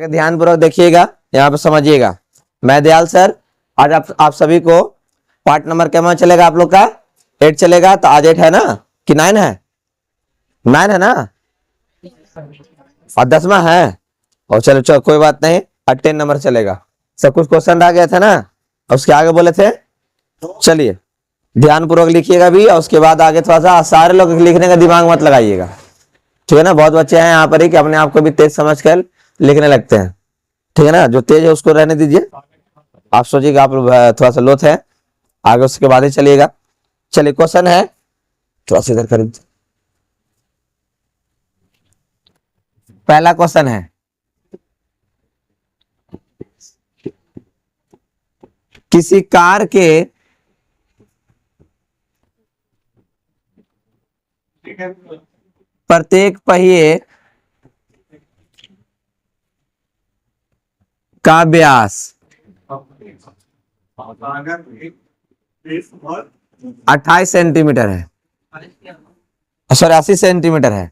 ध्यान पूर्वक देखिएगा, यहाँ पे समझिएगा। मैं दयाल सर आज आप सभी को पार्ट नंबर क्या चलेगा आप लोग का 8 चलेगा। तो आज 8 है ना कि 9 है? 9 है ना और 10वां है। और चलो चलो कोई बात नहीं, 10 नंबर चलेगा। सब कुछ क्वेश्चन आ गया था ना, उसके आगे बोले थे। चलिए ध्यान पूर्वक लिखिएगा भी, और उसके बाद आगे थोड़ा सा सारे लोग लिखने का दिमाग मत लगाइएगा, ठीक है ना। बहुत बच्चे हैं यहाँ पर ही कि अपने आप को भी तेज समझकर लिखने लगते हैं, ठीक है ना। जो तेज है उसको रहने दीजिए, आप सोचिएगा आप थोड़ा सा लोथ है, आगे उसके बाद ही चलिएगा। चलिए क्वेश्चन है, थोड़ा सा इधर कर। पहला क्वेश्चन है, किसी कार के प्रत्येक पहिए का व्यास 28 सेंटीमीटर है, सॉरी 80 सेंटीमीटर है।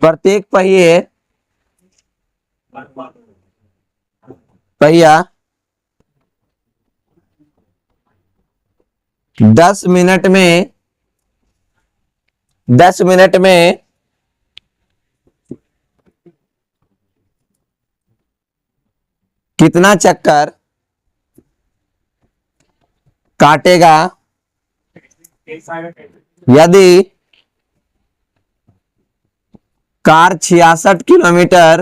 प्रत्येक पहिया 10 मिनट में कितना चक्कर काटेगा यदि कार 66 किलोमीटर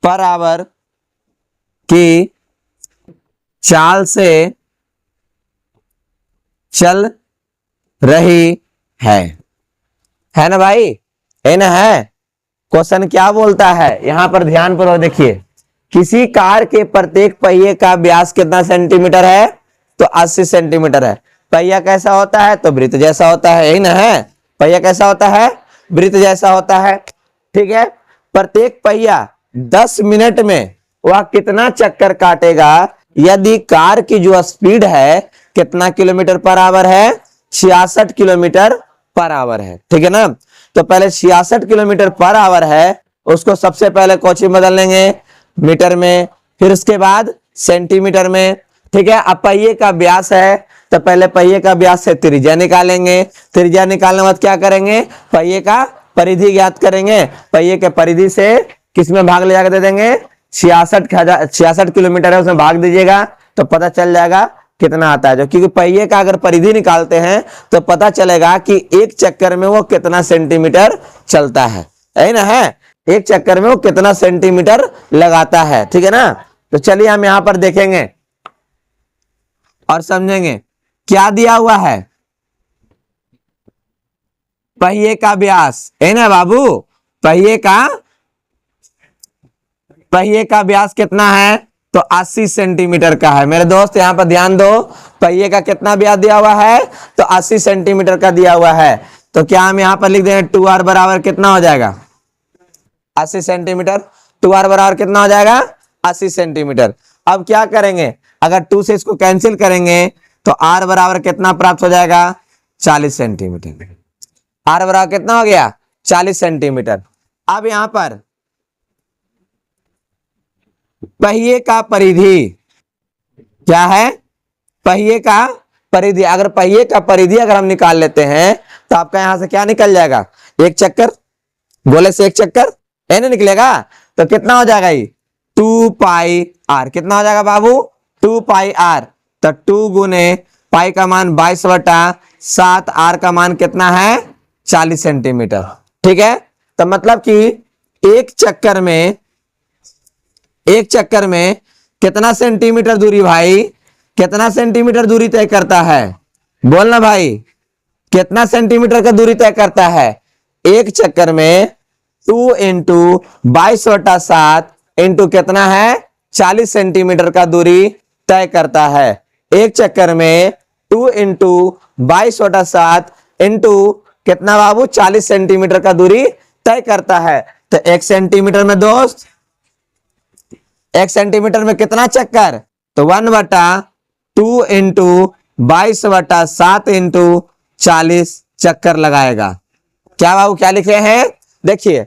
पर आवर की चाल से चल रही है ना भाई, है ना। है क्वेश्चन क्या बोलता है यहां पर, ध्यान पूर्वक देखिए। किसी कार के प्रत्येक पहिए का व्यास कितना सेंटीमीटर है? तो 80 सेंटीमीटर है। पहिया कैसा होता है? तो वृत्त जैसा होता है, यही ना है। पहिया कैसा होता है? वृत्त जैसा होता है, ठीक है। प्रत्येक पहिया 10 मिनट में वह कितना चक्कर काटेगा यदि कार की जो स्पीड है कितना किलोमीटर पर आवर है? 66 किलोमीटर पर आवर है, ठीक है ना। तो पहले 66 किलोमीटर पर आवर है, उसको सबसे पहले कोची बदल लेंगे मीटर में, फिर उसके बाद सेंटीमीटर में, ठीक है। अब पहिए का व्यास है तो पहले पहिए का व्यास से त्रिज्या निकालेंगे, त्रिज्या निकालने के बाद क्या करेंगे? पहिए का परिधि ज्ञात करेंगे। पहिए के परिधि से किसमें भाग ले जाकर दे देंगे? 66 किलोमीटर है, उसमें भाग दीजिएगा तो पता चल जाएगा कितना आता है। जो क्योंकि पहिए का अगर परिधि निकालते हैं तो पता चलेगा कि एक चक्कर में वो कितना सेंटीमीटर चलता है, यही ना है। एक चक्कर में वो कितना सेंटीमीटर लगाता है, ठीक है ना। तो चलिए हम यहां पर देखेंगे और समझेंगे क्या दिया हुआ है। पहिए का व्यास है ना बाबू, पहिए का व्यास कितना है? तो 80 सेंटीमीटर का है। मेरे दोस्त यहां पर ध्यान दो, पहिए का कितना व्यास दिया हुआ है? तो 80 सेंटीमीटर का दिया हुआ है। तो क्या हम यहां पर लिख देंगे 2r बराबर कितना हो जाएगा? 80 सेंटीमीटर। 2r बराबर कितना हो जाएगा? 80 सेंटीमीटर। अब क्या करेंगे? अगर 2 से इसको कैंसिल करेंगे तो r बराबर कितना प्राप्त हो जाएगा? 40 सेंटीमीटर। r बराबर कितना हो गया? 40 सेंटीमीटर। अब यहां पर पहिए का परिधि क्या है? पहिए का परिधि, अगर पहिए का परिधि अगर हम निकाल लेते हैं तो आपका यहां से क्या निकल जाएगा? एक चक्कर, गोले से एक चक्कर नहीं निकलेगा तो कितना हो जाएगा? ये 2 पाई r कितना हो जाएगा बाबू? 2 पाई r। तो 2 गुने पाई का मान 22/7, r का मान कितना है? 40 सेंटीमीटर, ठीक है। तो मतलब कि एक चक्कर में कितना सेंटीमीटर दूरी भाई, कितना सेंटीमीटर दूरी तय करता है? बोलना भाई, कितना सेंटीमीटर का दूरी तय करता है? एक चक्कर में 2 इंटू 22/7 इंटू कितना है? 40 सेंटीमीटर का दूरी तय करता है। एक चक्कर में 2 इंटू 22/7 इंटू कितना बाबू? 40 सेंटीमीटर का दूरी तय करता है। तो 1 सेंटीमीटर में दोस्त, 1 सेंटीमीटर में कितना चक्कर? तो 1/2 इंटू 22/7 इंटू 40 चक्कर लगाएगा। क्या बाबू क्या लिखे हैं? देखिए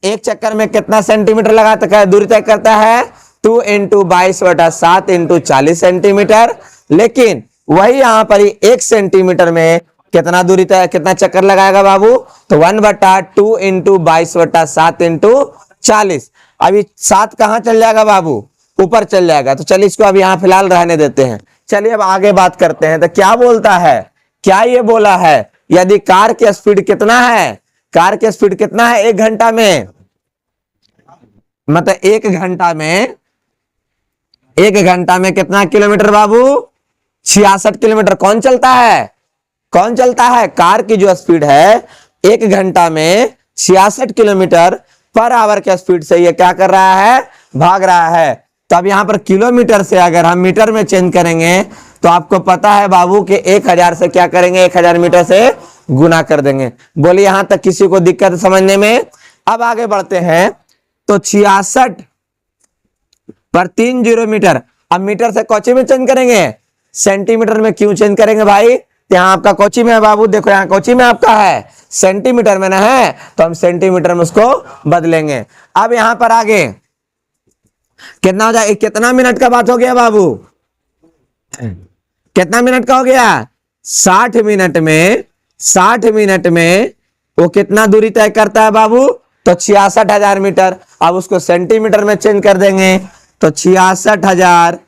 एक चक्कर में कितना सेंटीमीटर लगाता है, दूरी तय करता है 2 इंटू 22/7 इंटू 40 सेंटीमीटर। लेकिन वही यहां पर ही 1 सेंटीमीटर में कितना दूरी तय, कितना चक्कर लगाएगा बाबू? तो 1/2 इंटू 22/7 इंटू 40। अभी 7 कहां चल जाएगा बाबू? ऊपर चल जाएगा। तो चलिए इसको अभी यहां फिलहाल रहने देते हैं। चलिए अब आगे बात करते हैं। तो क्या बोलता है, क्या ये बोला है, यदि कार की स्पीड कितना है, कार की स्पीड कितना है 1 घंटा में, मतलब 1 घंटा में, 1 घंटा में कितना किलोमीटर बाबू? 66 किलोमीटर। कौन चलता है, कौन चलता है? कार की जो स्पीड है 1 घंटा में 66 किलोमीटर पर आवर के स्पीड से ये क्या कर रहा है? भाग रहा है। तो अब यहां पर किलोमीटर से अगर हम मीटर में चेंज करेंगे तो आपको पता है बाबू कि 1000 से क्या करेंगे? 1000 मीटर से गुना कर देंगे। बोलिए यहां तक किसी को दिक्कत समझने में? अब आगे बढ़ते हैं। तो 66 पर 30 मीटर। अब मीटर से कौची में चेंज करेंगे? सेंटीमीटर में। क्यों चेंज करेंगे भाई? यहाँ आपका कोची में है बाबू, देखो यहाँ कोची में आपका है, सेंटीमीटर में ना है, तो हम सेंटीमीटर में उसको बदलेंगे। अब यहां पर आगे कितना हो जाए, कितना मिनट का बात हो गया बाबू? कितना मिनट का हो गया? 60 मिनट में, 60 मिनट में वो कितना दूरी तय करता है बाबू? तो 66,000 मीटर। अब उसको सेंटीमीटर में चेंज कर देंगे तो 66,000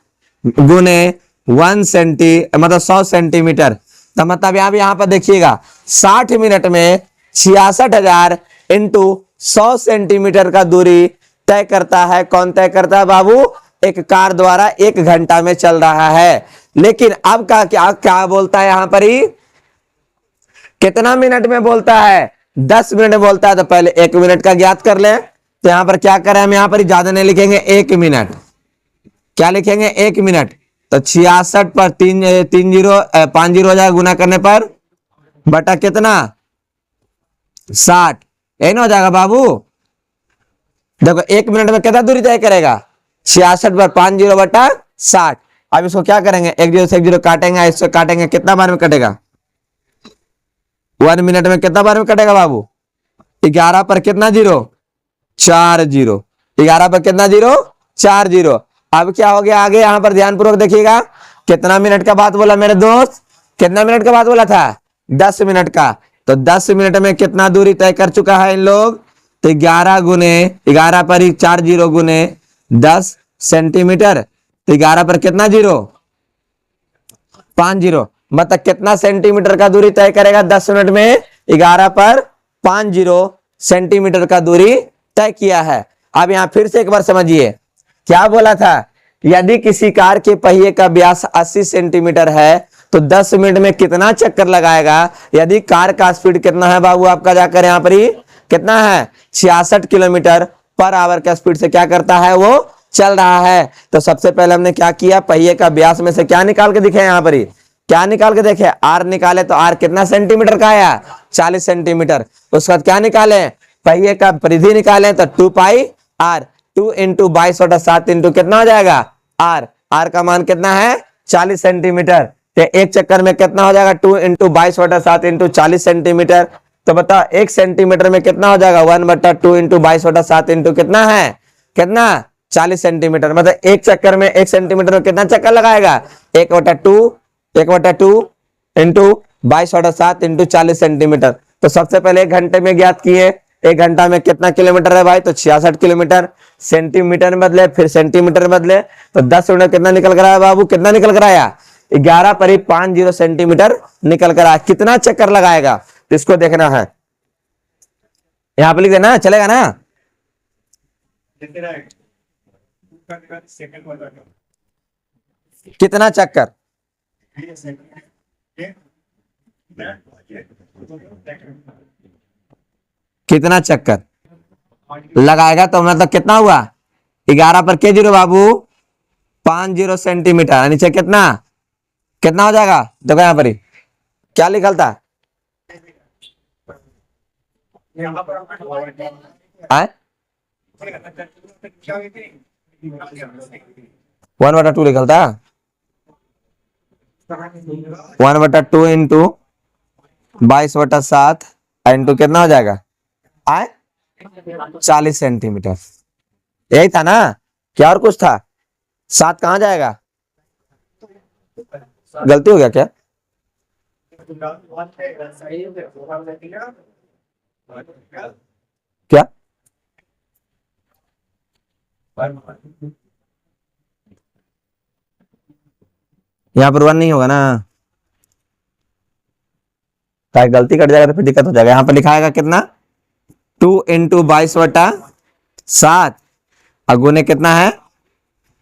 गुने 1 सेंटी मतलब 100 सेंटीमीटर। तो मतलब यहां पर देखिएगा 60 मिनट में 66,000 इंटू 100 सेंटीमीटर का दूरी तय करता है। कौन तय करता है बाबू? एक कार द्वारा 1 घंटा में चल रहा है। लेकिन अब का क्या क्या बोलता है यहां पर ही? कितना मिनट में बोलता है? 10 मिनट में बोलता है। तो पहले 1 मिनट का ज्ञात कर ले। तो यहां पर क्या करें हम? यहां पर ज्यादा नहीं लिखेंगे, 1 मिनट। क्या लिखेंगे? 1 मिनट। तो 66 पर 50 हो जाएगा गुना करने पर बटा कितना? 60। यही ना हो जाएगा बाबू? देखो 1 मिनट में कितना दूरी तय करेगा? 66 पर 50 बटा 60। अब इसको क्या करेंगे? 1 0 से 1 0 काटेंगे, इससे काटेंगे, कितना बार में कटेगा? 1 मिनट में कितना बार में कटेगा बाबू? 11 पर कितना जीरो? 4 0। 11 पर कितना जीरो? 4 0। अब क्या हो गया आगे? यहां पर ध्यानपूर्वक देखिएगा। कितना मिनट का बात बोला मेरे दोस्त? कितना मिनट का बात बोला था? 10 मिनट का। तो 10 मिनट में कितना दूरी तय कर चुका है इन लोग? तो 11 गुने 11 पर ही 4 0 गुने 10 सेंटीमीटर। तो 11 पर कितना जीरो? 5 0। मतलब कितना सेंटीमीटर का दूरी तय करेगा 10 मिनट में? 11 पर 50 सेंटीमीटर का दूरी तय किया है। अब यहां फिर से एक बार समझिए, क्या बोला था? यदि किसी कार के पहिए का व्यास 80 सेंटीमीटर है तो 10 मिनट में कितना चक्कर लगाएगा? यदि कार का स्पीड कितना है बाबू आपका? जाकर यहां पर ही कितना है? 66 किलोमीटर पर आवर का स्पीड से क्या करता है? वो चल रहा है। तो सबसे पहले हमने क्या किया? पहिए का व्यास में से क्या निकाल के दिखे? यहां पर ही क्या निकाल के देखे? आर निकाले। तो आर कितना सेंटीमीटर का आया? 40 सेंटीमीटर। उसके बाद क्या निकाले? पहिए का परिधि निकाले। तो 2 पाई आर, 2 इंटू 22/7 इंटू कितना हो जाएगा? आर। आर का मान कितना है? 40 सेंटीमीटर। तो एक चक्कर में कितना हो जाएगा? 2 इंटू 22/7 इंटू 40 सेंटीमीटर। तो बताओ 1 सेंटीमीटर में कितना हो जाएगा? 1/2 इंटू 22/7 इंटू कितना है? कितना? 40 सेंटीमीटर। मतलब एक चक्कर में 1 सेंटीमीटर में कितना चक्कर लगाएगा? 1/2 इंटू 22/7 इंटू 40 सेंटीमीटर। तो सबसे पहले 1 घंटे में ज्ञात किए। 1 घंटा में कितना किलोमीटर है भाई? तो 66 किलोमीटर। सेंटीमीटर में बदले, फिर सेंटीमीटर में बदले। तो 10 मिनट कितना निकल कर आया बाबू? कितना निकल कर आया? 11 पर ही 50 सेंटीमीटर निकल कर आया। कितना चक्कर लगाएगा? तो इसको देखना है। यहां पर लिख देना, चलेगा ना? कितना चक्कर? कितना चक्कर लगाएगा? तो मतलब कितना हुआ? 11 पर के जीरो बाबू? 50 सेंटीमीटर। नीचे कितना कितना हो जाएगा? देखो यहां पर ही क्या लिखल था? 1/2 लिखल था। 1/2 इंटू 22/7 इंटू कितना हो जाएगा आए 40 सेंटीमीटर। यही था ना, क्या और कुछ था? 7 कहाँ जाएगा? गलती हो गया क्या? क्या यहाँ पर 1 नहीं होगा ना, क्या गलती कट जाएगा तो फिर दिक्कत हो जाएगा। यहाँ पर लिखाएगा कितना 2 इंटू 22/7 अगुने कितना है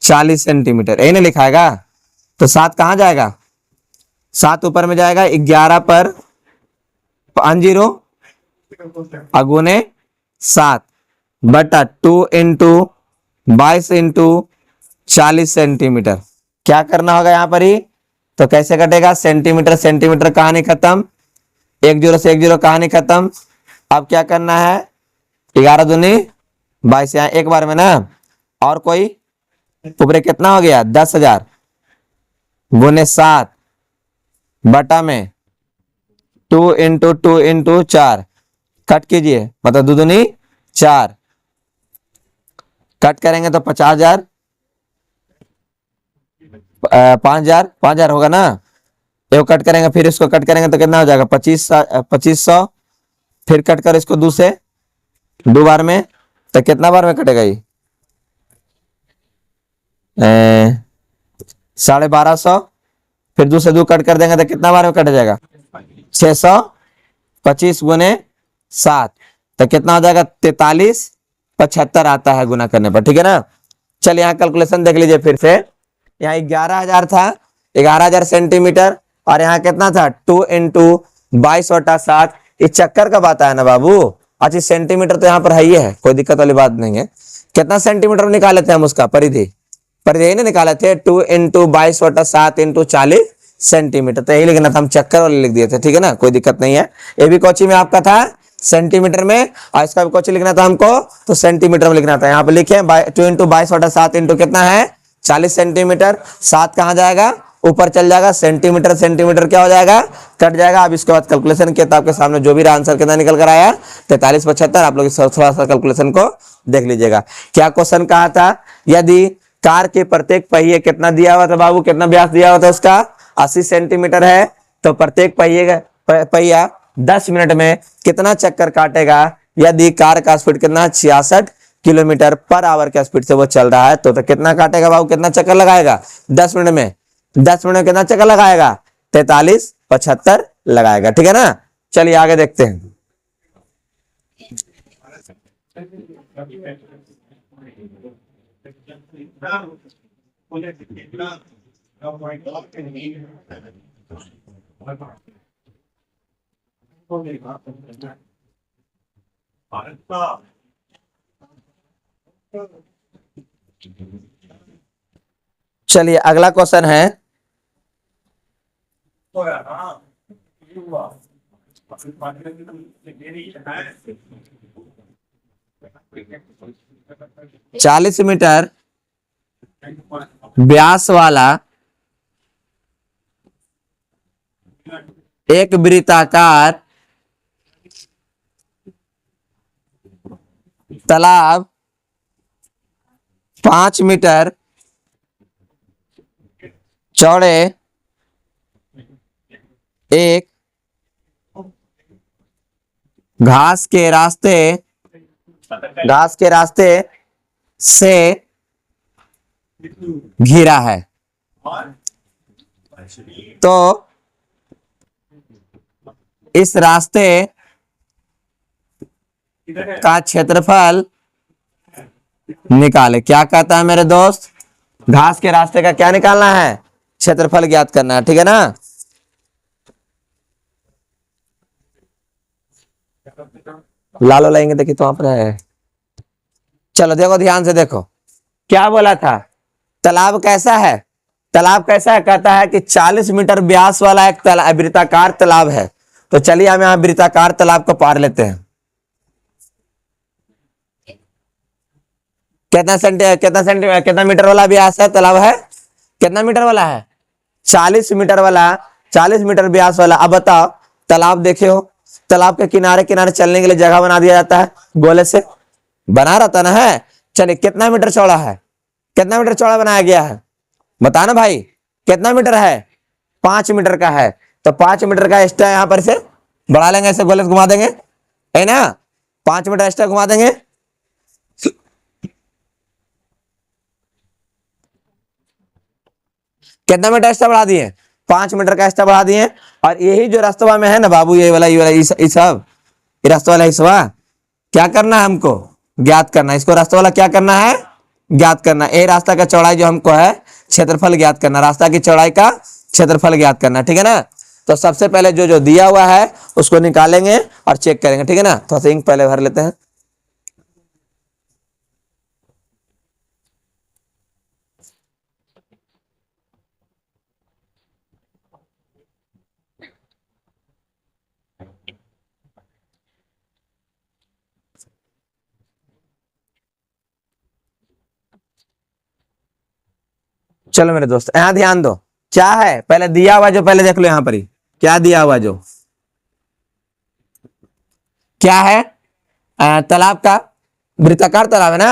40 सेंटीमीटर, यही नहीं लिखाएगा। तो 7 कहाँ जाएगा? 7 ऊपर में जाएगा, 11 पर 50 अगुने 7 बटा 2 इंटू 22 इंटू 40 सेंटीमीटर। क्या करना होगा यहाँ पर ही? तो कैसे कटेगा? सेंटीमीटर सेंटीमीटर कहानी खत्म, 1 जीरो से 1 जीरो कहानी खत्म। अब क्या करना है? 11 दूनी 22, यहाँ एक बार में ना, और कोई ऊपर कितना हो गया 10,000 गुने 7 बटा में 2 इंटू 4 कट कीजिए, मतलब 2 दूनी 4 कट करेंगे तो 50,000 5,000 होगा ना, ये कट करेंगे फिर इसको कट करेंगे तो कितना हो जाएगा 2500, फिर कट कर इसको 2 से 2 बार में, तो कितना बार में कटेगा ये 1250, फिर 2 से 2 कट कर देंगे तो कितना बार में कट जाएगा 625 गुने 7, तो कितना हो जाएगा 4375 आता है गुना करने पर, ठीक है ना। चल यहाँ कैलकुलेशन देख लीजिए फिर से, यहाँ 11,000 था, 11,000 सेंटीमीटर, और यहाँ कितना था 2 इंटू 22/7, ये चक्कर का बात है ना बाबू। अच्छा सेंटीमीटर तो यहाँ पर है ही है, कोई दिक्कत वाली बात नहीं है। कितना सेंटीमीटर निकाले थे हम उसका परिधि, परिधि नहीं निकाले थे 2 इंटू 22/7 इंटू 40 सेंटीमीटर, तो यही लिखना था, हम चक्कर वाले लिख दिए थे, ठीक है ना, कोई दिक्कत नहीं है। ये भी कोची में आपका था सेंटीमीटर में, और इसका भी कोची लिखना था हमको तो सेंटीमीटर में लिखना था। यहाँ पे लिखे 2 इंटू 22/7 इंटू कितना है 40 सेंटीमीटर, 7 कहाँ जाएगा ऊपर चल जाएगा, सेंटीमीटर सेंटीमीटर क्या हो जाएगा कट जाएगा। अब इसके बाद कैलकुलेशन किया तो आपके सामने जो भी आंसर कितना निकल कर आया 4375। आप लोग थोड़ा सा कैलकुलेशन को देख लीजिएगा। क्या क्वेश्चन कहा था? यदि कार के प्रत्येक पहिए कितना दिया हुआ था बाबू, कितना व्यास दिया हुआ था उसका 80 सेंटीमीटर है, तो प्रत्येक पहिया 10 मिनट में कितना चक्कर काटेगा यदि कार का स्पीड कितना 66 किलोमीटर पर आवर के स्पीड से वो चल रहा है, तो कितना काटेगा बाबू, कितना चक्कर लगाएगा 10 मिनट में, 10 मिनट में कितना चक्कर लगाएगा 4375 लगाएगा, ठीक है ना। चलिए आगे देखते हैं। चलिए अगला क्वेश्चन है, चालीस मीटर व्यास वाला एक वृत्ताकार तालाब 5 मीटर चौड़े एक घास के रास्ते से घिरा है, तो इस रास्ते का क्षेत्रफल निकाले। क्या कहता है मेरे दोस्त? घास के रास्ते का क्या निकालना है? क्षेत्रफल ज्ञात करना है, ठीक है ना। लालो लाएंगे, देखिए तो वहां पर है। चलो देखो ध्यान से देखो, क्या बोला था? तालाब कैसा है, तालाब कैसा है? कहता है कि 40 मीटर व्यास वाला एक वृत्ताकार तालाब है। तो चलिए हम यहाँ वृत्ताकार तालाब को पार लेते हैं। कितना मीटर वाला व्यास है तालाब है? कितना मीटर वाला है? 40 मीटर वाला, 40 मीटर व्यास वाला। अब बताओ तालाब देखे हो तालाब के किनारे किनारे चलने के लिए जगह बना दिया जाता है, गोले से बना रहता ना है। चलिए कितना मीटर चौड़ा है, कितना मीटर चौड़ा बनाया गया है, बताना भाई कितना मीटर है, 5 मीटर का है। तो 5 मीटर का एक्स्ट्रा यहां पर से बढ़ा लेंगे, ऐसे गोले से घुमा देंगे, है ना, 5 मीटर एक्स्ट्रा घुमा देंगे। कितना मीटर एक्स्ट्रा बढ़ा दिए, 5 मीटर का एक्स्ट्रा बढ़ा दिए। और यही जो रास्ता में है ना बाबू, ये वाला सब ये रास्ता वाला हिस्सा क्या करना है हमको, ज्ञात करना है। इसको रास्ता वाला क्या करना है, ज्ञात करना। ये रास्ता का चौड़ाई जो हमको है क्षेत्रफल ज्ञात करना, रास्ता की चौड़ाई का क्षेत्रफल ज्ञात करना, ठीक है ना। तो सबसे पहले जो जो दिया हुआ है उसको निकालेंगे और चेक करेंगे, ठीक है ना। थोड़ा सा इंक पहले भर लेते हैं। चलो मेरे दोस्त यहां ध्यान दो, क्या है पहले दिया हुआ जो पहले देख लो, यहां पर ही क्या दिया हुआ जो क्या है, तालाब का वृत्ताकार तालाब है ना,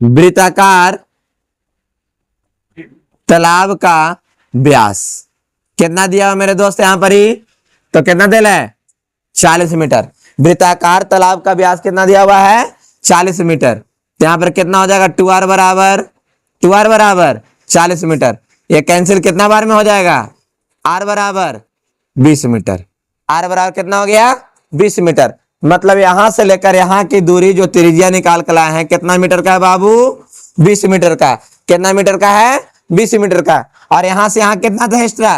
वृत्ताकार तालाब का व्यास कितना दिया हुआ मेरे दोस्त यहां पर ही, तो कितना दिया है 40 मीटर। वृत्ताकार तालाब का व्यास कितना दिया हुआ है 40 मीटर। तो यहां पर कितना हो जाएगा 2r बराबर 2r बराबर 40 मीटर। ये कैंसिल कितना बार में हो जाएगा, r बराबर 20 मीटर। r बराबर कितना हो गया 20 मीटर। मतलब यहां से लेकर यहां की दूरी जो त्रिज्या निकाल कर लाए हैं कितना मीटर का है बाबू, 20 मीटर का। कितना मीटर का है 20 मीटर का। और यहां से यहां कितना था एक्स्ट्रा,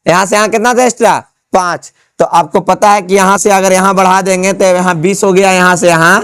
यहां से यहां कितना था एक्स्ट्रा 5। तो आपको पता है कि यहां से अगर यहां बढ़ा देंगे तो यहां 20 हो गया, यहां से यहां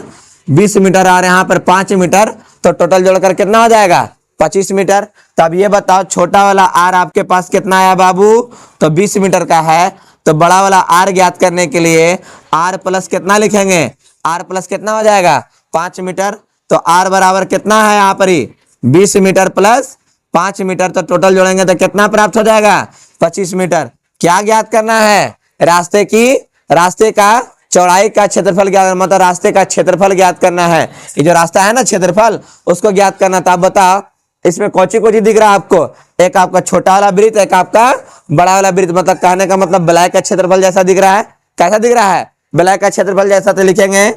20 मीटर और यहां पर 5 मीटर, तो टोटल जोड़कर कितना हो जाएगा 25 मीटर। तब ये बताओ छोटा वाला आर आपके पास कितना आया बाबू, तो 20 मीटर का है। तो बड़ा वाला आर ज्ञात करने के लिए आर प्लस कितना लिखेंगे, आर प्लस कितना हो जाएगा 5 मीटर। तो आर बराबर कितना है यहाँ पर ही 20 मीटर प्लस 5 मीटर, तो टोटल जोड़ेंगे तो कितना प्राप्त हो जाएगा 25 मीटर। क्या ज्ञात करना है, रास्ते का चौड़ाई का क्षेत्रफल ज्ञात, मतलब रास्ते का क्षेत्रफल ज्ञात करना है। ये जो रास्ता है ना क्षेत्रफल उसको ज्ञात करना था। आप बताओ इसमें कौची कौची दिख रहा है आपको, एक आपका छोटा वाला वृत्त, एक आपका बड़ा वाला वृत्त। मतलब कहने का मतलब बलय का क्षेत्रफल जैसा दिख रहा है, कैसा दिख रहा है बलय का क्षेत्रफल जैसा। तो लिखेंगे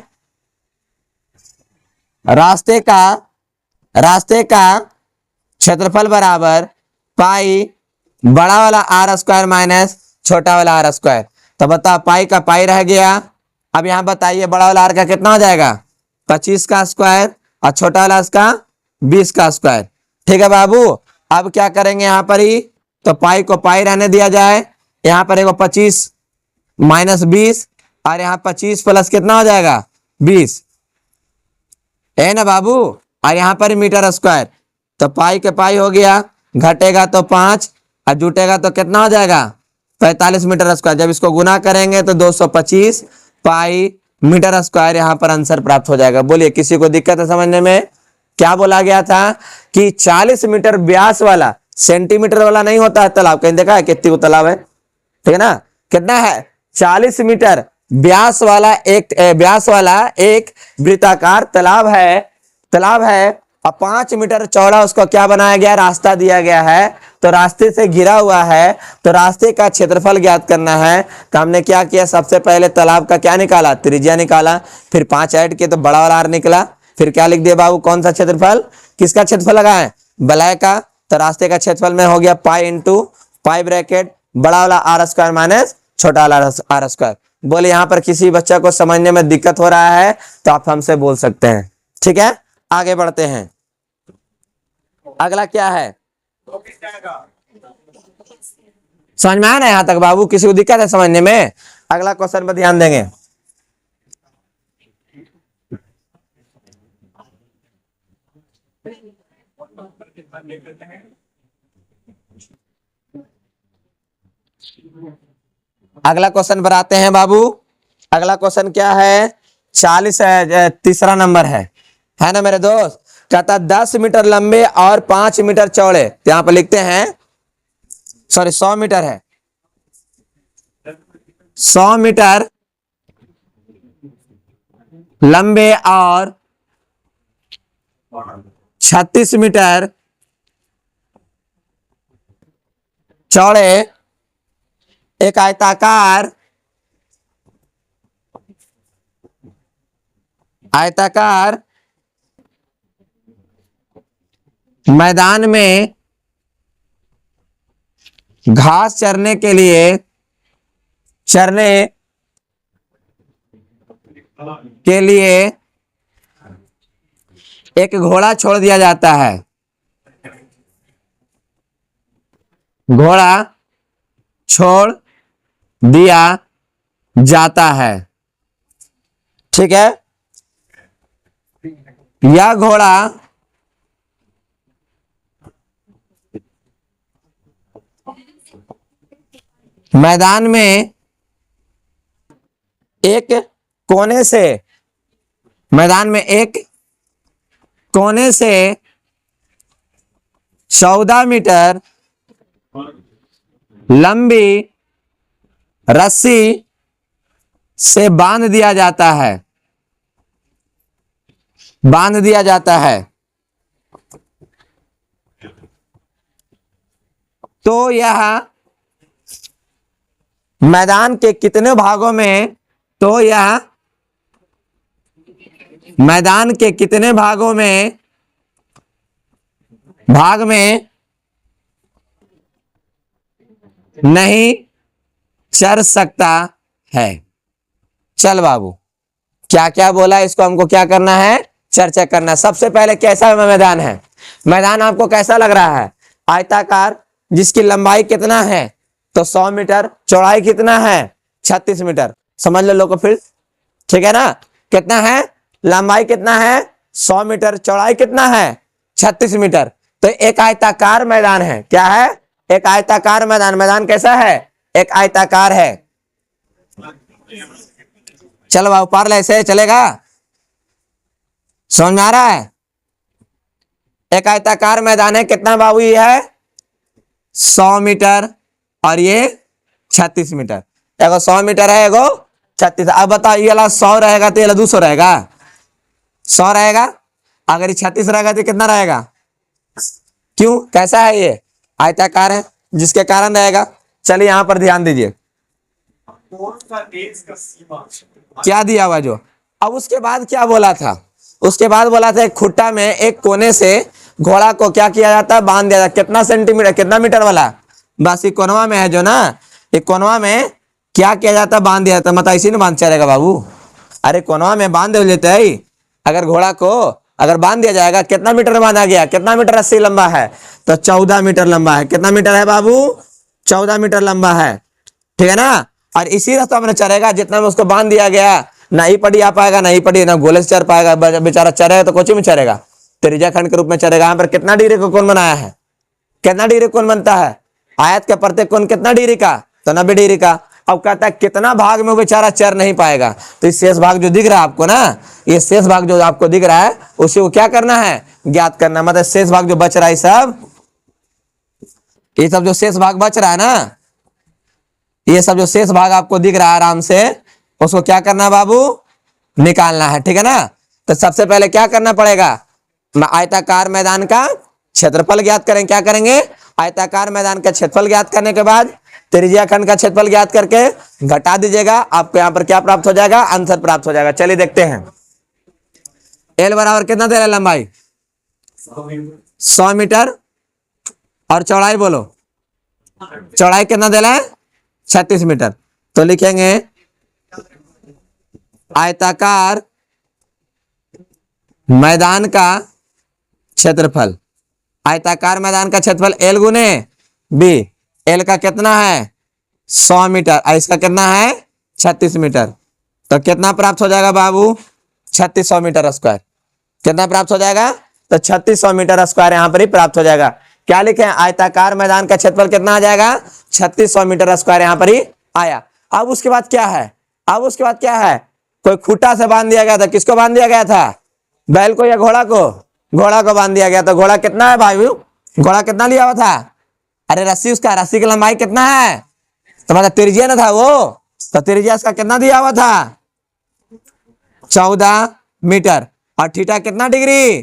रास्ते का क्षेत्रफल बराबर पाई बड़ा वाला आर स्क्वायर माइनस छोटा वाला आर स्क्वायर। तो बता पाई का पाई रह गया। अब यहां बताइए बड़ा वाला आर का कितना हो जाएगा 25 का स्क्वायर और छोटा वाला इसका 20 का स्क्वायर। ठीक है बाबू। अब क्या करेंगे यहां पर ही, तो पाई को पाई रहने दिया जाए, यहां पर एक 25 माइनस 20 और यहाँ 25 प्लस कितना हो जाएगा 20 है ना बाबू। और यहाँ पर मीटर स्क्वायर, तो पाई के पाई हो गया, घटेगा तो 5 और जुटेगा तो कितना हो जाएगा 45 मीटर स्क्वायर। जब इसको गुना करेंगे तो 225 पाई मीटर स्क्वायर यहाँ पर आंसर प्राप्त हो जाएगा। बोलिए किसी को दिक्कत है समझने में। क्या बोला गया था कि 40 मीटर व्यास वाला, सेंटीमीटर वाला नहीं होता है तालाब। कहीं देखा है कितनी को तालाब है, ठीक है ना, कितना है 40 मीटर व्यास वाला एक वृत्ताकार तालाब है और 5 मीटर चौड़ा उसको क्या बनाया गया, रास्ता दिया गया है। तो रास्ते से घिरा हुआ है, तो रास्ते का क्षेत्रफल ज्ञात करना है। तो हमने क्या किया, सबसे पहले तालाब का क्या निकाला, त्रिज्या निकाला, फिर 5 ऐड किए तो बड़ा वाला आर निकला। फिर क्या लिख दिया बाबू, कौन सा क्षेत्रफल, किसका क्षेत्रफल लगाए, बलय का। तो रास्ते का क्षेत्रफल में हो गया पाई इंटू पाई ब्रैकेट बड़ा वाला आर स्क्वायर माइनस छोटा वाला आर स्क्वायर। बोले यहाँ पर किसी बच्चा को समझने में दिक्कत हो रहा है तो आप हमसे बोल सकते हैं। ठीक है, आगे बढ़ते हैं। अगला क्या है, समझ में आया ना यहां तक बाबू, किसी को दिक्कत है समझने में। अगला क्वेश्चन पर ध्यान देंगे। अगला क्वेश्चन पर आते हैं बाबू। अगला क्वेश्चन क्या है, 40 तीसरा नंबर है ना मेरे दोस्त। कहता 10 मीटर लंबे और 5 मीटर चौड़े, तो यहां पर लिखते हैं, सॉरी 100 मीटर है, 100 मीटर लंबे और 36 मीटर चौड़े एक आयताकार मैदान में घास चरने के लिए एक घोड़ा छोड़ दिया जाता है। घोड़ा छोड़ दिया जाता है। ठीक है, यह घोड़ा मैदान में एक कोने से 14 मीटर लंबी रस्सी से बांध दिया जाता है। तो यह मैदान के कितने भागों में भाग में नहीं चर सकता है। चल बाबू, क्या क्या बोला, इसको हमको क्या करना है, चर्चा करना है। सबसे पहले कैसा मैदान है, मैदान आपको कैसा लग रहा है? आयताकार, जिसकी लंबाई कितना है तो 100 मीटर, चौड़ाई कितना है 36 मीटर। समझ लो लोगों, फिर ठीक है ना, कितना है लंबाई, कितना है 100 मीटर, चौड़ाई कितना है 36 मीटर। तो एक आयताकार मैदान है। क्या है? एक आयताकार मैदान। मैदान कैसा है? एक आयताकार है। चलो बाबू, पार ऐसे चलेगा? समझ में आ रहा है? एक आयताकार मैदान है, कितना बाबू ये है 100 मीटर और ये 36 मीटर। एगो 100 मीटर है, एगो 36। अब बताओ, ये वाला 100 रहेगा तो ये वाला 200 रहेगा? 100 रहेगा। अगर ये 36 रहेगा तो कितना रहेगा? क्यों, कैसा है? ये आयताकार है, जिसके कारण रहेगा। चलिए यहां पर ध्यान दीजिए, क्या दिया हुआ जो। अब उसके बाद क्या बोला था? उसके बाद बोला था एक खुट्टा में एक कोने से घोड़ा को क्या किया जाता है? बांध दिया जाता। कितना सेंटीमीटर, कितना मीटर वाला? बस ये कोनवा में है जो ना, ये कोनवा में क्या किया जाता है? बांध दिया जाता। मतलब इसी में बांध चलेगा बाबू? अरे कोनवा में बांध देते है। अगर घोड़ा को अगर बांध दिया जाएगा, कितना मीटर में बांधा गया? कितना मीटर रस्सी लंबा है? तो 14 मीटर लंबा है। कितना मीटर है बाबू? 14 मीटर लंबा है। ठीक है ना। और इसी रास्ता में चलेगा जितना में उसको बांध दिया गया। ना ही पड़ी आ पाएगा, ना ही पड़ी, ना गोले से चढ़ पाएगा। बेचारा चढ़ेगा तो कोची में चढ़ेगा? त्रिज्या खंड के रूप में चढ़ेगा। यहाँ पर कितना डिग्री का कोण बनाया है? कितना डिग्री कोण बनता है? आयत के प्रत्येक कोण कितना डिग्री का? तो 90 डिग्री का। अब कहता है कितना भाग में वो बेचारा चढ़ नहीं पाएगा। तो ये शेष भाग जो दिख रहा है आपको ना, ये शेष भाग जो आपको दिख रहा है, उसे को क्या करना है? ज्ञात करना। मतलब शेष भाग जो बच रहा है, ये सब जो शेष भाग बच रहा है ना, ये सब जो शेष भाग आपको दिख रहा है आराम से, उसको क्या करना है बाबू? निकालना है। ठीक है ना। तो सबसे पहले क्या करना पड़ेगा? आयताकार मैदान का क्षेत्रफल ज्ञात करेंगे। क्या करेंगे? आयताकार मैदान का क्षेत्रफल ज्ञात करने के बाद त्रिज्या खंड का क्षेत्रफल ज्ञात करके घटा दीजिएगा। आपको यहाँ पर क्या प्राप्त हो जाएगा? आंसर प्राप्त हो जाएगा। चलिए देखते हैं। एल बराबर कितना दे रहा है? लंबाई 100 मीटर और चौड़ाई बोलो, चौड़ाई कितना दे रहा है? 36 मीटर। तो लिखेंगे आयताकार मैदान का क्षेत्रफल। आयताकार मैदान का क्षेत्रफल एल गुने बी। एल का कितना है? 100 मीटर और इसका कितना है? 36 मीटर। तो कितना प्राप्त हो जाएगा बाबू? 3600 मीटर स्क्वायर। कितना प्राप्त हो जाएगा? तो 3600 मीटर स्क्वायर यहाँ पर ही प्राप्त हो जाएगा। क्या लिखे? आयताकार मैदान का क्षेत्रफल कितना आ जाएगा? 3600 मीटर स्क्वायर यहाँ पर ही आया। अब उसके बाद क्या है? अब उसके बाद क्या है? कोई खूंटा से बांध दिया गया था। किसको बांध दिया गया था? बैल को या घोड़ा को? घोड़ा को बांध दिया गया। तो घोड़ा कितना है भाई? घोड़ा कितना लिया हुआ था? अरे रस्सी, उसका रस्सी की लंबाई कितना है? तो मतलब त्रिज्या ना था वो, तो त्रिज्या इसका कितना दिया हुआ था? 14 मीटर। और थीटा कितना डिग्री?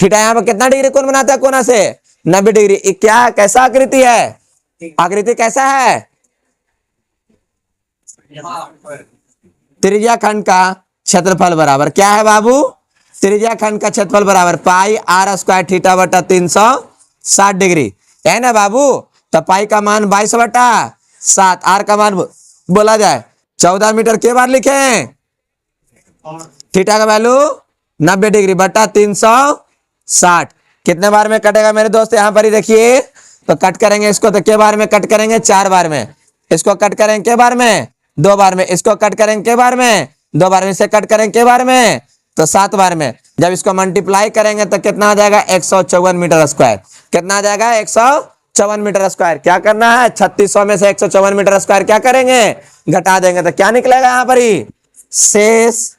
थीटा यहाँ पर कितना डिग्री कोण बनाता है कोना से? 90 डिग्री। ये क्या कैसा आकृति है? आकृति कैसा है? त्रिज्या खंड का क्षेत्रफल बराबर क्या है बाबू? त्रिज्या खंड का क्षेत्रफल बराबर पाई आर स्क्वायर थीटा बटा 360 डिग्री है ना बाबू। तो पाई का मान 22/7, आर का मान बोला जाए 14 मीटर के बार लिखे? थीटा का वैल्यू 90 डिग्री बटा 360 कितने बार में कटेगा मेरे दोस्त? यहाँ पर ही देखिए, तो कट करेंगे इसको तो के बार में कट करेंगे? 4 बार में। इसको कट करेंगे के बार में? 2 बार में। इसको कट करेंगे के बार में? 2 बार में। इसे कट करेंगे के बार में? तो 7 बार में। जब इसको मल्टीप्लाई करेंगे तो कितना आ जाएगा? 154 मीटर स्क्वायर। कितना आ जाएगा? 154 मीटर स्क्वायर। क्या करना है? 3600 में से 154 मीटर स्क्वायर क्या करेंगे? घटा देंगे तो क्या निकलेगा यहाँ पर ही? शेष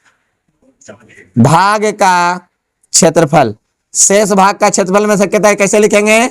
भाग का क्षेत्रफल। शेष भाग का क्षेत्रफल में से कितना है? कैसे लिखेंगे?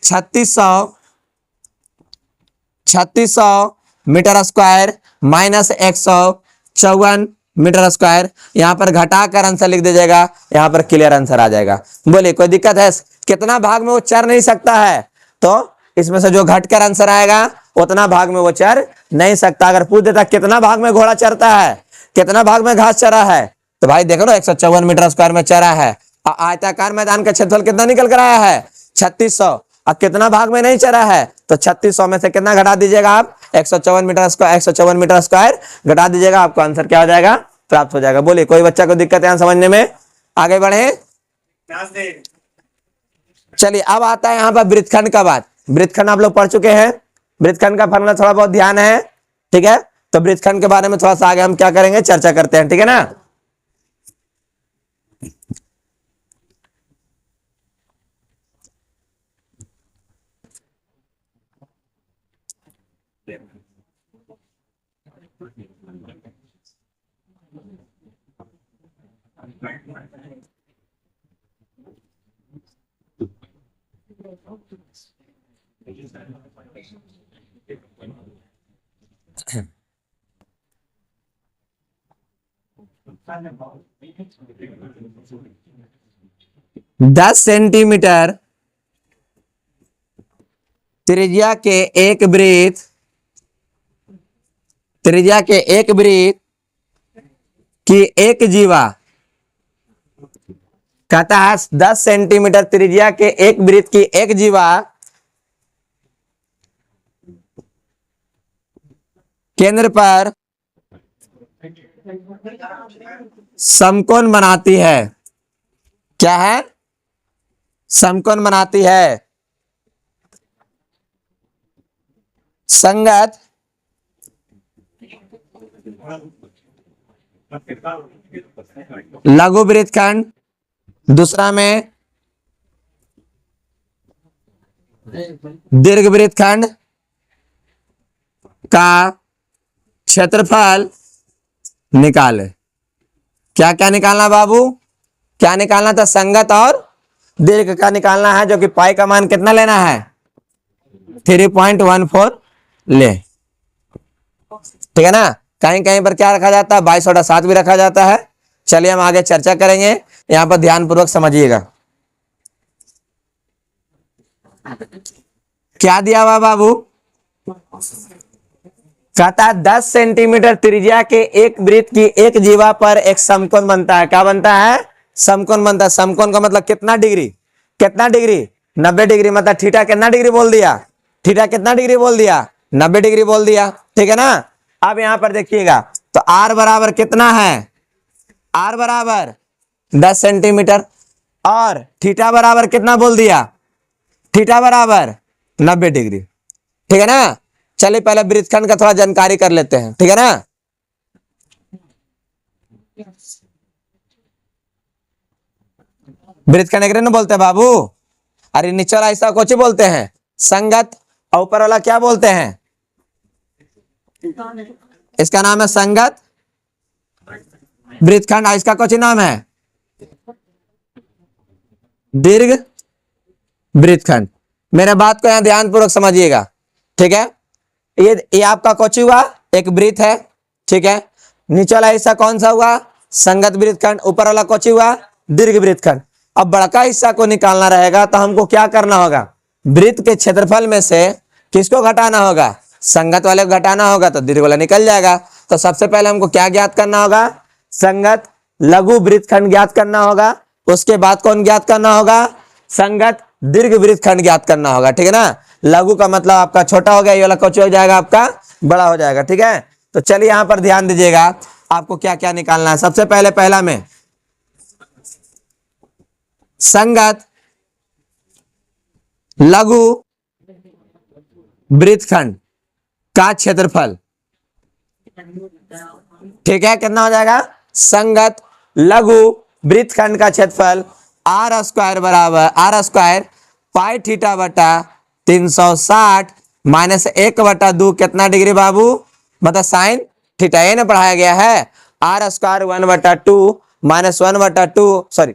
3600 metre square minus 154 metre square. यहां पर घटाकर आंसर लिख दीजिएगा, यहां पर क्लियर आंसर आ जाएगा। बोलिए कोई दिक्कत है? कितना भाग में वो चर नहीं सकता है, तो इसमें से जो घटकर आंसर आएगा उतना भाग में वो चर नहीं सकता। अगर पूछ देता कितना भाग में घोड़ा चरता है, कितना भाग में घास चरा है, तो भाई देखो ना 154 मीटर स्क्वायर में चरा है। आयताकार मैदान का क्षेत्रफल कितना निकल कर आया है? 3600। और कितना भाग में नहीं चरा है, तो 3600 में से कितना घटा दीजिएगा आप? 154 मीटर स्क्वायर। 154 मीटर स्क्वायर घटा दीजिएगा, आपको आंसर क्या हो जाएगा? प्राप्त हो जाएगा। बोलिए कोई बच्चा को दिक्कत है समझने में? आगे बढ़े। चलिए अब आता है यहाँ पर वृत्तखंड का बात। वृत्तखंड आप लोग पढ़ चुके हैं, वृत्तखंड का फॉर्मूला थोड़ा बहुत ध्यान है, ठीक है। तो वृत्तखंड के बारे में थोड़ा सा आगे हम क्या करेंगे, चर्चा करते हैं, ठीक है ना। दस सेंटीमीटर त्रिज्या के एक वृत्त, त्रिज्या के एक वृत्त की एक जीवा, कहता है 10 सेंटीमीटर त्रिज्या के एक वृत्त की एक जीवा केंद्र पर समकोण बनाती है। क्या है? समकोण बनाती है। संगत लघु वृत्तखंड, दूसरा में दीर्घ वृत्तखंड का क्षेत्रफल निकाले। क्या क्या निकालना बाबू? क्या निकालना था? संगत और दीर्घ का निकालना है, जो कि पाई का मान कितना लेना है? 3.14 ले, ठीक है ना। कहीं कहीं पर क्या रखा जाता है? 22/7 भी रखा जाता है। चलिए हम आगे चर्चा करेंगे, यहां पर ध्यान पूर्वक समझिएगा। क्या दिया हुआ बाबू? कहता है 10 सेंटीमीटर त्रिज्या के एक वृत्त की एक जीवा पर एक समकोण बनता है। क्या बनता है? समकोण बनता है। समकोण का मतलब कितना डिग्री? कितना डिग्री? 90 डिग्री। मतलब थीटा कितना डिग्री बोल दिया? थीटा कितना डिग्री बोल दिया? 90 डिग्री बोल दिया, ठीक है ना। अब यहां पर देखिएगा, तो आर बराबर कितना है? आर बराबर 10 सेंटीमीटर और थीटा बराबर कितना बोल दिया? थीटा बराबर 90 डिग्री, ठीक है ना। चलिए पहले वृत्तखंड का थोड़ा जानकारी कर लेते हैं, ठीक है ना। वृत्तखंड एक ना बोलते हैं बाबू। अरे नीचे वाला ऐसा कुछ बोलते हैं संगत, और ऊपर वाला क्या बोलते हैं? इसका नाम है संगत वृत्तखंड। इसका कुछ नाम है दीर्घ वृत्तखंड। मेरे बात को यहां ध्यान पूर्वक समझिएगा, ठीक है। ये आपका कुछ हुआ एक वृत्त है, ठीक है। नीचे वाला हिस्सा कौन सा हुआ, संगत वृत्तखंड, ऊपर वाला कौन हुआ, दीर्घ वृत्तखंड। अब बड़का हिस्सा को निकालना रहेगा तो हमको क्या करना होगा, वृत्त के क्षेत्रफल में से किसको घटाना होगा, संगत वाले को घटाना होगा, तो दीर्घ वाला निकल जाएगा। तो सबसे पहले हमको क्या ज्ञात करना होगा, संगत लघु वृत्तखंड ज्ञात करना होगा। उसके बाद कौन ज्ञात करना होगा, संगत दीर्घ वृत्तखंड ज्ञात करना होगा, ठीक है ना। लघु का मतलब आपका छोटा हो गया, ये वाला कौन हो जाएगा, आपका बड़ा हो जाएगा, ठीक है। तो चलिए यहां पर ध्यान दीजिएगा, आपको क्या क्या निकालना है। सबसे पहले पहला में संगत लघु वृत्तखंड का क्षेत्रफल, ठीक है, कितना हो जाएगा, संगत लघु वृत्तखंड का क्षेत्रफल आर स्क्वायर बराबर आर स्क्वायर पाई थीटा बटा 360 माइनस 1/2 कितना डिग्री बाबू, मतलब साइन थीटा, ये ना पढ़ाया गया है। R square 1/2 minus 1/2 sorry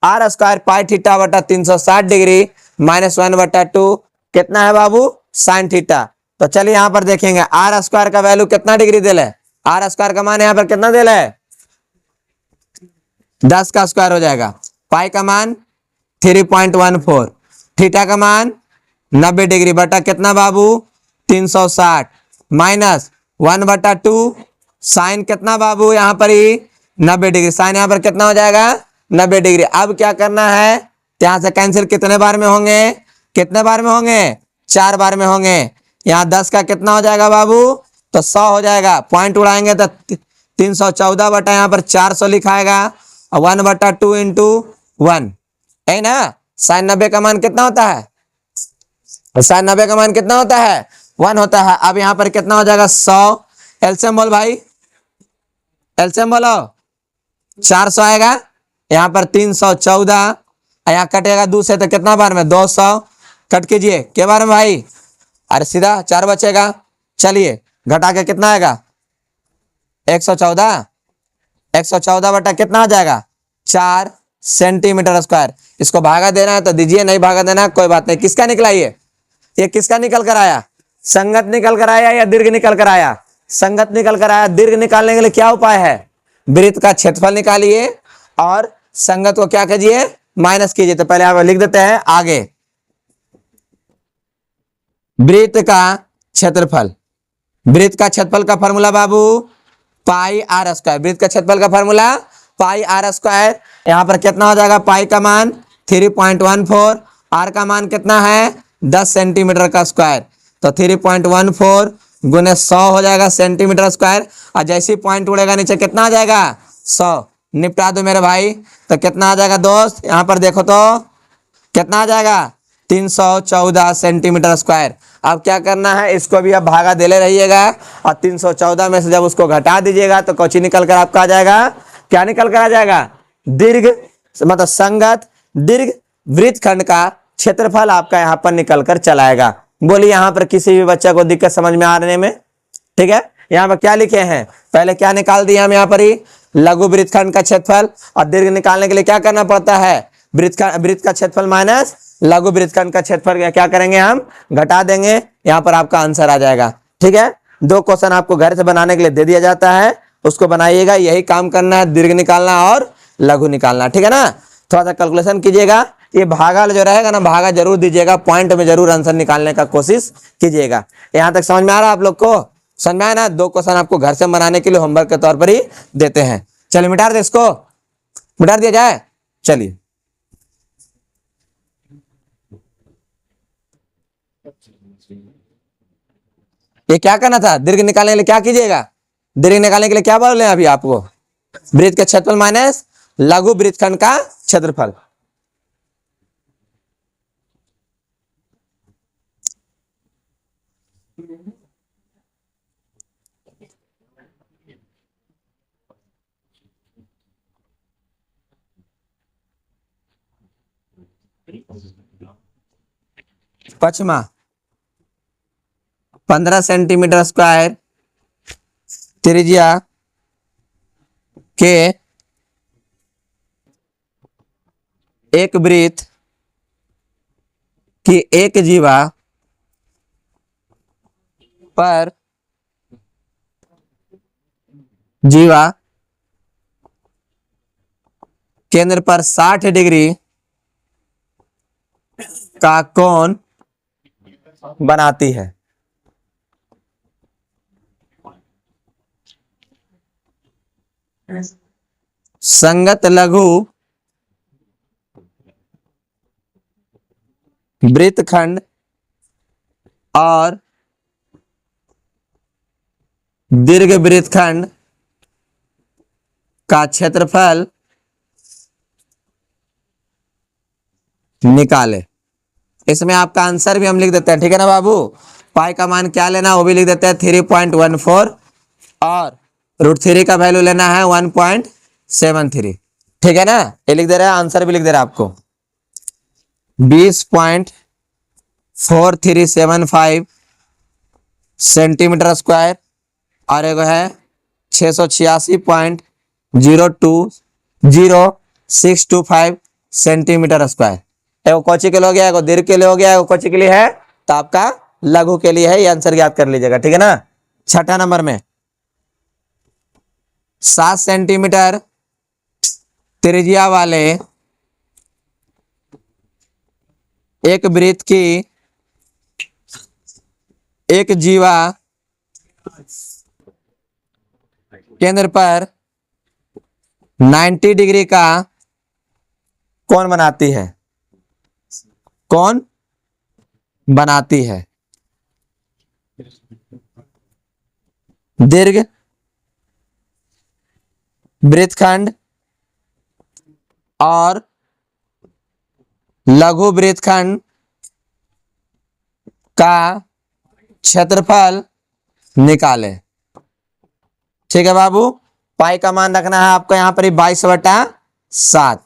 r square pi theta बटा 360 डिग्री माइनस 1/2 कितना है बाबू, साइन थीटा। तो चलिए यहां पर देखेंगे आर स्क्वायर का वैल्यू कितना डिग्री दिल है, आर स्क्वायर का मान यहां पर कितना दिल है, 10 का स्क्वायर हो जाएगा। पाई का मान 3.14, थीटा का मान 90 डिग्री बटा कितना बाबू 360 माइनस 1/2 साइन कितना बाबू यहाँ पर ही 90 डिग्री, साइन यहाँ पर कितना हो जाएगा 90 डिग्री। अब क्या करना है, यहां से कैंसिल कितने बार में होंगे, कितने बार में होंगे, 4 बार में होंगे। यहाँ 10 का कितना हो जाएगा बाबू, तो 100 हो जाएगा, पॉइंट उड़ाएंगे तो 314 बटा यहाँ पर 400 लिखाएगा, 1/2 इंटू 1 है ना। साइन 90 का मान कितना होता है, साइन 90 का मान कितना होता है 1 होता है। अब यहाँ पर कितना हो जाएगा 100, एलसीएम बोल भाई, एलसीएम बोलो, 400 आएगा, यहाँ पर 314, यहाँ कटेगा 2 से तो कितना बार में 200, कट कीजिए के बार में भाई, अरे सीधा 4 बचेगा। चलिए घटा के कितना आएगा 114, 114 बटा कितना आ जाएगा 4 सेंटीमीटर स्क्वायर। इसको भागा देना है तो दीजिए, नहीं भागा देना है कोई बात नहीं। किसका निकला ये किसका निकल कर आया, संगत निकल कर आया या दीर्घ निकल कर आया, संगत निकल कर आया। दीर्घ निकालने के लिए क्या उपाय है, वृत्त का क्षेत्रफल निकालिए और संगत को क्या कीजिए माइनस कीजिए। तो पहले आप लिख देते हैं आगे, वृत्त का क्षेत्रफल, वृत्त का क्षेत्रफल का फॉर्मूला बाबू पाई आर स्क्वायर, वृत्त का क्षेत्रफल का फॉर्मूला पाई आर स्क्वायर। यहां पर कितना हो जाएगा, पाई का मान 3.14, आर का मान कितना है 10 सेंटीमीटर का स्क्वायर, तो 3.14 गुने 100 हो जाएगा सेंटीमीटर स्क्वायर। और जैसे पॉइंट उड़ेगा नीचे कितना आ जाएगा 100, निपटा दो मेरे भाई। तो कितना आ जाएगा दोस्त, यहां पर देखो तो कितना आ जाएगा 314 सेंटीमीटर स्क्वायर। अब क्या करना है, इसको भी आप भागा देले रहिएगा और 314 में से जब उसको घटा दीजिएगा तो कौची निकल कर आपका आ जाएगा, क्या निकल कर आ जाएगा, दीर्घ मतलब संगत दीर्घ वृत्तखंड का क्षेत्रफल आपका यहाँ पर निकल कर चलाएगा। बोलिए यहाँ पर किसी भी बच्चे को दिक्कत समझ में आने में, ठीक है। यहाँ पर क्या लिखे हैं, पहले क्या निकाल दिया हम यहाँ पर ही, लघु वृत्तखंड का क्षेत्रफल, और दीर्घ निकालने के लिए क्या करना पड़ता है, वृत्त का क्षेत्रफल माइनस लघु वृत्तखंड का क्षेत्रफल क्या करेंगे हम घटा देंगे, यहाँ पर आपका आंसर आ जाएगा, ठीक है। 2 क्वेश्चन आपको घर से बनाने के लिए दे दिया जाता है, उसको बनाइएगा, यही काम करना है, दीर्घ निकालना और लघु निकालना, ठीक है ना। थोड़ा सा कैलकुलेशन कीजिएगा, ये भागा जो रहेगा ना भागा जरूर दीजिएगा, पॉइंट में जरूर आंसर निकालने का कोशिश कीजिएगा। यहाँ तक समझ में आ रहा है आप लोग को, समझ में आया ना। 2 क्वेश्चन आपको घर से बनाने के लिए होमवर्क के तौर पर ही देते हैं। चलिए मिटा दे, इसको मिटा दिया जाए। चलिए ये क्या करना था, दीर्घ निकालने के लिए क्या कीजिएगा, दीर्घ निकालने के लिए क्या बोल रहे हैं अभी आपको, वृत्त का क्षेत्रफल माइनस लघु वृत्तखंड का क्षेत्रफल। पचमा 15 सेंटीमीटर स्क्वायर त्रिज्या के एक वृत्त की एक जीवा पर जीवा केंद्र पर 60 डिग्री का कोण बनाती है। संगत लघु वृत्तखंड और दीर्घ वृत्तखंड का क्षेत्रफल निकाले। इसमें आपका आंसर भी हम लिख देते हैं, ठीक है ना बाबू। पाई का मान क्या लेना वो भी लिख देते हैं 3.14 और √3 का वैल्यू लेना है 1.73, ठीक है ना। ये लिख दे रहा है, आंसर भी लिख दे रहा है आपको 20.4375 सेंटीमीटर स्क्वायर और एक है 686.0200625 सेंटीमीटर स्क्वायर। एगो कोची के लिए हो गया, एगो दीर्घ के लिए हो गया, एगो कोची के लिए है तो आपका लघु के लिए है। ये आंसर याद कर लीजिएगा, ठीक है ना। छठा नंबर में 7 सेंटीमीटर त्रिज्या वाले एक वृत्त की एक जीवा केंद्र पर 90 डिग्री का कोण बनाती है। कौन बनाती है? दीर्घ वृत्तखंड और लघु वृत्तखंड का क्षेत्रफल निकालें, ठीक है बाबू। पाई का मान रखना है आपको यहाँ पर 22/7।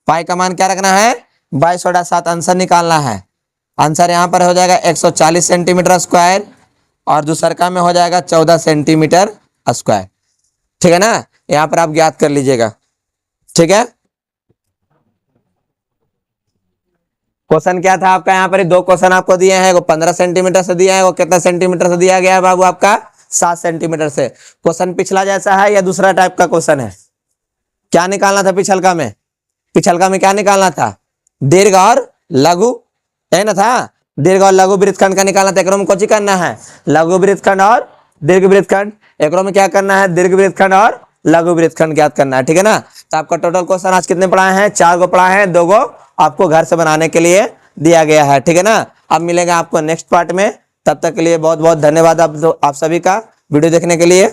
पाई का मान क्या रखना है? 22/7 आंसर निकालना है। आंसर यहाँ पर हो जाएगा 140 सेंटीमीटर स्क्वायर और दूसरका में हो जाएगा 14 सेंटीमीटर स्क्वायर, ठीक है ना। यहाँ पर आप ज्ञात कर लीजिएगा, ठीक है। क्वेश्चन क्या था आपका? यहाँ पर दो क्वेश्चन आपको दिए हैं, वो 15 सेंटीमीटर से दिया है, वो कितना सेंटीमीटर से दिया गया है बाबू? आपका 7 सेंटीमीटर से। क्वेश्चन पिछला जैसा है या दूसरा टाइप का क्वेश्चन है? क्या निकालना था पिछलका में? पिछलका में क्या निकालना था? दीर्घ और लघु, है ना था। दीर्घ और लघु वृत्तखंड का निकालना था। एकरो में कौन करना है? लघु वृत्तखंड और दीर्घ वृत्तखंड। एकरो में क्या करना है? दीर्घ वृत्तखंड और लघु वृत्तखंड ज्ञात करना है, ठीक है ना। तो आपका टोटल क्वेश्चन आज कितने पढ़ाए हैं? 4 गो पढ़ाए हैं, 2 गो आपको घर से बनाने के लिए दिया गया है, ठीक है ना। अब मिलेगा आपको नेक्स्ट पार्ट में। तब तक के लिए बहुत बहुत धन्यवाद आप सभी का वीडियो देखने के लिए।